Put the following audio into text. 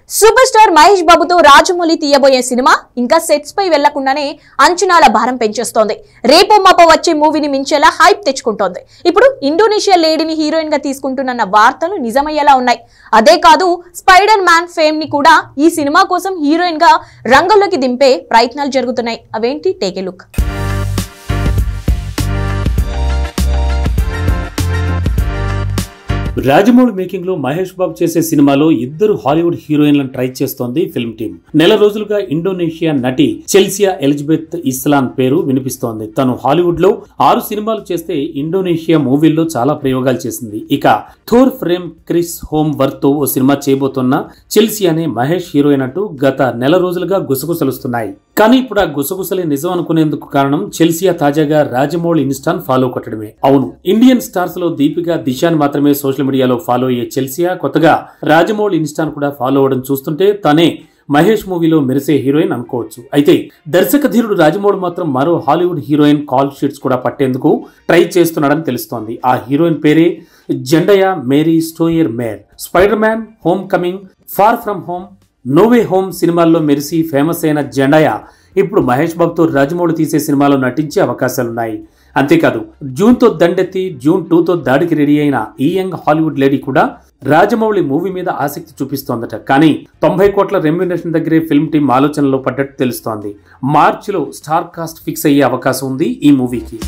Super star Mahesh బాబుతో Rajamouli తీయబోయే cinema ఇంకా sets పై వెళ్లకుండానే అంచనాల భారం పెంచేస్తోంది. రేపో మాపో వచ్చే మూవీని మించేలా హైప్ తెచ్చుకుంటోంది. ఇప్పుడు ఇండోనేషియా లేడీని హీరోయిన్ గా తీసుకుంటున్న వార్తలు నిజమయ్యేలా ఉన్నాయి. అదే కాదు, స్పైడర్ మ్యాన్ ఫేమ్ ని కూడా ఈ సినిమా కోసం హీరోయిన్ గా రంగంలోకి దింపే ప్రయత్నాలు జరుగుతున్నాయి. అవేంటి, take a look. Rajamouli making లో మహేష్ బాబు చేసే సినిమాలో ఇద్దరు హాలీవుడ్ హీరోయిన్లను ట్రై చేస్తోంది ఫిల్మ్ టీమ్. నెల రోజులుగా ఇండోనేషియా నటి చెల్సియా ఎలిజబెత్ ఇస్లాన్ పేరు వినిపిస్తోంది. తను హాలీవుడ్ లో 6 సినిమాలు చేస్తే ఇండోనేషియా మూవీల్లో చాలా ప్రయోగాలు చేసింది. ఇక Thor frame Chris home worth తో ఓ సినిమా చేయబోతున్న చెల్సియానే మహేష్ హీరోయిన్ అంటూ గత నెల రోజులుగా గుసగుసలుస్తున్నాయి. కానీ ఇప్పుడు ఆ గుసగుసలే నిజం అనుకునేందుకు కారణం చెల్సియా తాజాగా రాజమౌళి ఇన్స్టాన్ ఫాలో కొట్టడమే. అవును, ఇండియన్ స్టార్స్ లో దీపిక, దిశాన్ మాత్రమే సోషల్ మీడియాలో ఫాలో అయ్యే చెల్సియా కొత్తగా రాజమౌళి ఇన్స్టాన్ కూడా ఫాలో అవడం చూస్తుంటే తనే మహేష్ మూవీలో మెరిసే హీరోయిన్ అనుకోవచ్చు. అయితే దర్శక ధీరుడు రాజమౌళి మాత్రం మరో హాలీవుడ్ హీరోయిన్ కాల్ షీట్స్ కూడా పట్టేందుకు ట్రై చేస్తున్నాడని తెలుస్తోంది. ఆ హీరోయిన్ పేరే Zendaya Maree Stoermer. Spider Man, Homecoming, Far from Home, No Way Home సినిమాల్లో మెరిసి ఫేమస్ అయిన జెండయా ఇప్పుడు మహేష్ బాబుతో రాజమౌళి తీసే సినిమాలో నటించే అవకాశాలున్నాయి. అంతేకాదు, జూన్ తో దండెత్తి జూన్ 2తో దాడికి రెడీ అయిన ఈ యంగ్ హాలీవుడ్ లేడీ కూడా రాజమౌళి మూవీ మీద ఆసక్తి చూపిస్తోందట. కానీ 90 కోట్ల రెమ్యునరేషన్ దగ్గరే ఫిల్మ్ టీం ఆలోచనలో పడ్డట్టు తెలుస్తోంది. మార్చిలో స్టార్ కాస్ట్ ఫిక్స్ అయ్యే అవకాశం ఉంది ఈ మూవీకి.